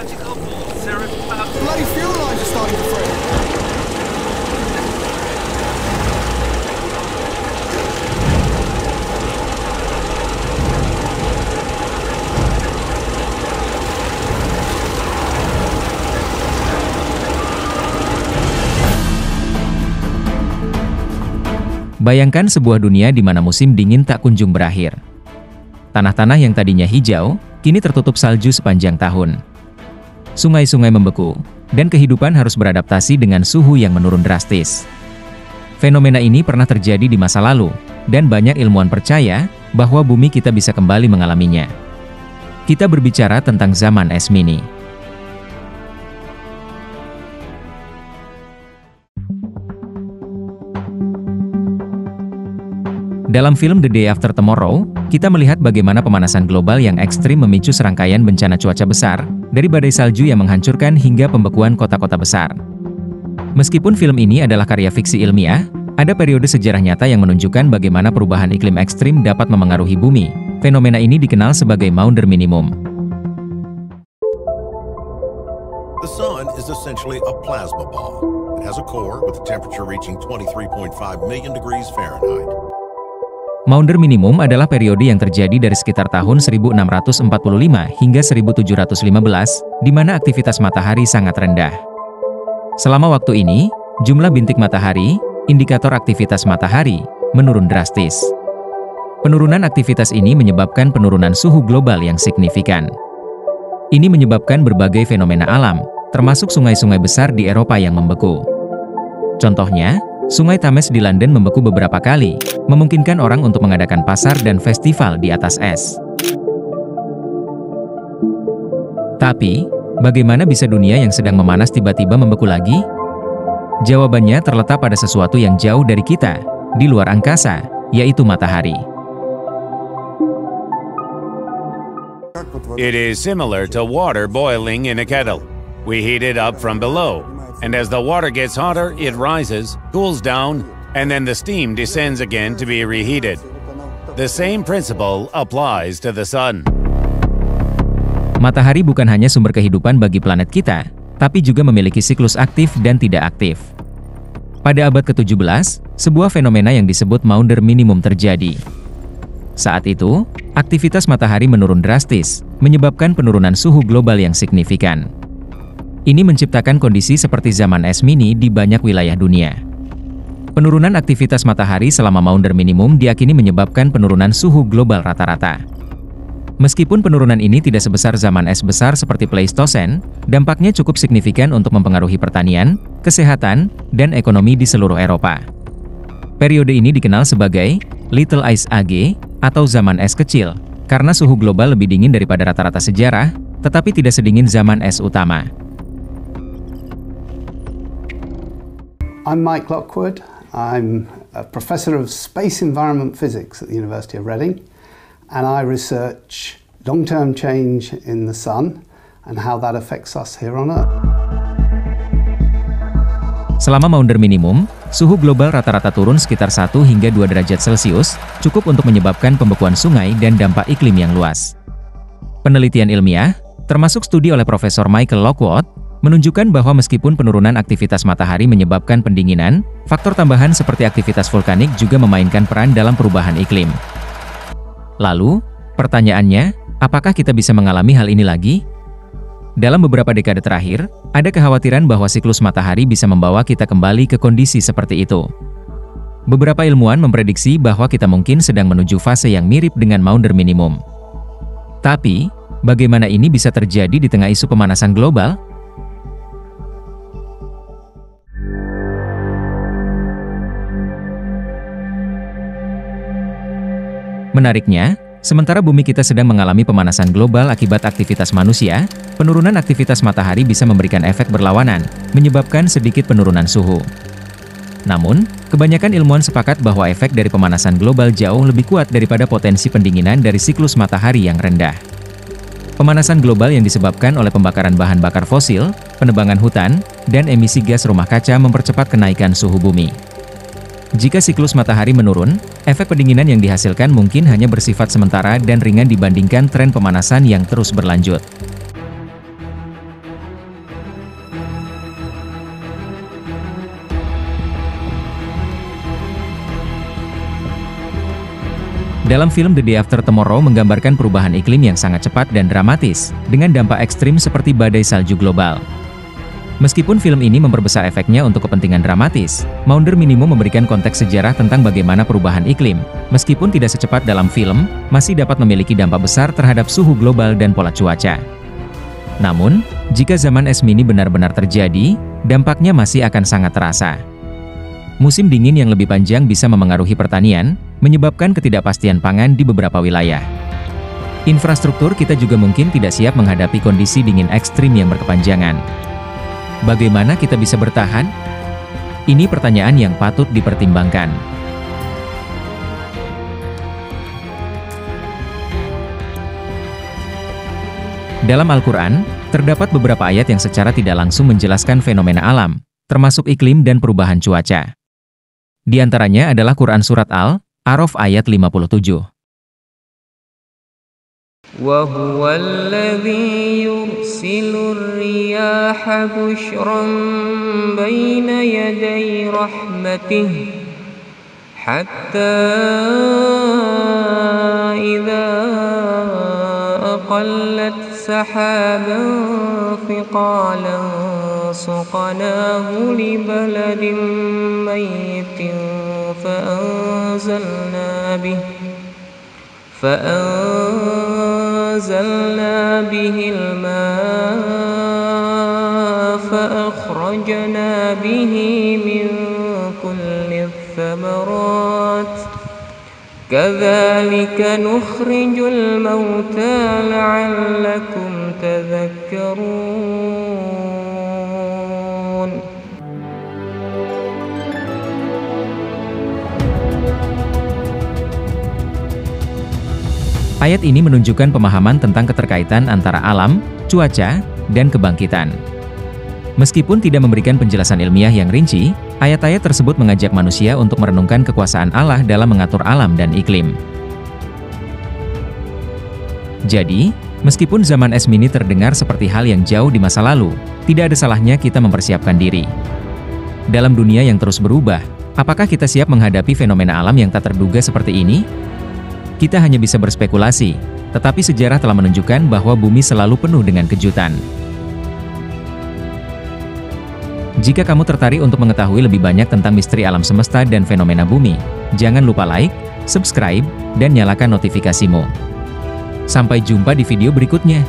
Bloody fuel lines are starting to freeze. Bayangkan sebuah dunia di mana musim dingin tak kunjung berakhir. Tanah-tanah yang tadinya hijau, kini tertutup salju sepanjang tahun. Sungai-sungai membeku, dan kehidupan harus beradaptasi dengan suhu yang menurun drastis. Fenomena ini pernah terjadi di masa lalu, dan banyak ilmuwan percaya bahwa bumi kita bisa kembali mengalaminya. Kita berbicara tentang zaman es mini. Dalam film The Day After Tomorrow, kita melihat bagaimana pemanasan global yang ekstrim memicu serangkaian bencana cuaca besar, dari badai salju yang menghancurkan hingga pembekuan kota-kota besar. Meskipun film ini adalah karya fiksi ilmiah, ada periode sejarah nyata yang menunjukkan bagaimana perubahan iklim ekstrim dapat memengaruhi bumi. Fenomena ini dikenal sebagai Maunder Minimum. The sun is essentially a plasma ball. It has a core with a temperature reaching 23.5 million degrees Fahrenheit. Maunder minimum adalah periode yang terjadi dari sekitar tahun 1645 hingga 1715, di mana aktivitas matahari sangat rendah. Selama waktu ini, jumlah bintik matahari, indikator aktivitas matahari, menurun drastis. Penurunan aktivitas ini menyebabkan penurunan suhu global yang signifikan. Ini menyebabkan berbagai fenomena alam, termasuk sungai-sungai besar di Eropa yang membeku. Contohnya, Sungai Thames di London membeku beberapa kali, memungkinkan orang untuk mengadakan pasar dan festival di atas es. Tapi, bagaimana bisa dunia yang sedang memanas tiba-tiba membeku lagi? Jawabannya terletak pada sesuatu yang jauh dari kita, di luar angkasa, yaitu matahari. It is similar to water boiling in a kettle. We heat it up from below. And as the water gets hotter, it rises, cools down, and then the steam descends again to be reheated. The same principle applies to the sun. Matahari bukan hanya sumber kehidupan bagi planet kita, tapi juga memiliki siklus aktif dan tidak aktif. Pada abad ke-17, sebuah fenomena yang disebut Maunder Minimum terjadi. Saat itu, aktivitas matahari menurun drastis, menyebabkan penurunan suhu global yang signifikan. Ini menciptakan kondisi seperti zaman es mini di banyak wilayah dunia. Penurunan aktivitas matahari selama Maunder Minimum diakini menyebabkan penurunan suhu global rata-rata. Meskipun penurunan ini tidak sebesar zaman es besar seperti Pleistosen, dampaknya cukup signifikan untuk mempengaruhi pertanian, kesehatan, dan ekonomi di seluruh Eropa. Periode ini dikenal sebagai Little Ice Age atau zaman es kecil, karena suhu global lebih dingin daripada rata-rata sejarah, tetapi tidak sedingin zaman es utama. I'm Mike Lockwood. I'm a professor of space environment physics at the University of Reading, and I research long-term change in the sun and how that affects us here on Earth. Selama Maunder Minimum, suhu global rata-rata turun sekitar 1 hingga 2 derajat Celcius, cukup untuk menyebabkan pembekuan sungai dan dampak iklim yang luas. Penelitian ilmiah, termasuk studi oleh Profesor Michael Lockwood, menunjukkan bahwa meskipun penurunan aktivitas matahari menyebabkan pendinginan, faktor tambahan seperti aktivitas vulkanik juga memainkan peran dalam perubahan iklim. Lalu, pertanyaannya, apakah kita bisa mengalami hal ini lagi? Dalam beberapa dekade terakhir, ada kekhawatiran bahwa siklus matahari bisa membawa kita kembali ke kondisi seperti itu. Beberapa ilmuwan memprediksi bahwa kita mungkin sedang menuju fase yang mirip dengan Maunder Minimum. Tapi, bagaimana ini bisa terjadi di tengah isu pemanasan global? Menariknya, sementara bumi kita sedang mengalami pemanasan global akibat aktivitas manusia, penurunan aktivitas matahari bisa memberikan efek berlawanan, menyebabkan sedikit penurunan suhu. Namun, kebanyakan ilmuwan sepakat bahwa efek dari pemanasan global jauh lebih kuat daripada potensi pendinginan dari siklus matahari yang rendah. Pemanasan global yang disebabkan oleh pembakaran bahan bakar fosil, penebangan hutan, dan emisi gas rumah kaca mempercepat kenaikan suhu bumi. Jika siklus matahari menurun, efek pendinginan yang dihasilkan mungkin hanya bersifat sementara dan ringan dibandingkan tren pemanasan yang terus berlanjut. Dalam film The Day After Tomorrow menggambarkan perubahan iklim yang sangat cepat dan dramatis, dengan dampak ekstrim seperti badai salju global. Meskipun film ini memperbesar efeknya untuk kepentingan dramatis, Maunder Minimum memberikan konteks sejarah tentang bagaimana perubahan iklim, meskipun tidak secepat dalam film, masih dapat memiliki dampak besar terhadap suhu global dan pola cuaca. Namun, jika zaman es mini benar-benar terjadi, dampaknya masih akan sangat terasa. Musim dingin yang lebih panjang bisa memengaruhi pertanian, menyebabkan ketidakpastian pangan di beberapa wilayah. Infrastruktur kita juga mungkin tidak siap menghadapi kondisi dingin ekstrim yang berkepanjangan. Bagaimana kita bisa bertahan? Ini pertanyaan yang patut dipertimbangkan. Dalam Al-Quran, terdapat beberapa ayat yang secara tidak langsung menjelaskan fenomena alam, termasuk iklim dan perubahan cuaca. Di antaranya adalah Quran Surat Al-A'raf ayat 57. وَهُوَ الَّذِي يُرْسِلُ الرِّيَاحَ بُشْرًا بَيْنَ يَدَيْ رَحْمَتِهِ حَتَّى إِذَا أَقَلَّتْ سَحَابًا ثِقَالًا سُقْنَاهُ لِبَلَدٍ مَّيِّتٍ فأنزلنا به الماء فأخرجنا به من كل الثمرات كذلك نخرج الموتى لعلكم تذكرون. Ayat ini menunjukkan pemahaman tentang keterkaitan antara alam, cuaca, dan kebangkitan. Meskipun tidak memberikan penjelasan ilmiah yang rinci, ayat-ayat tersebut mengajak manusia untuk merenungkan kekuasaan Allah dalam mengatur alam dan iklim. Jadi, meskipun zaman es mini terdengar seperti hal yang jauh di masa lalu, tidak ada salahnya kita mempersiapkan diri. Dalam dunia yang terus berubah, apakah kita siap menghadapi fenomena alam yang tak terduga seperti ini? Kita hanya bisa berspekulasi, tetapi sejarah telah menunjukkan bahwa bumi selalu penuh dengan kejutan. Jika kamu tertarik untuk mengetahui lebih banyak tentang misteri alam semesta dan fenomena bumi, jangan lupa like, subscribe, dan nyalakan notifikasimu. Sampai jumpa di video berikutnya.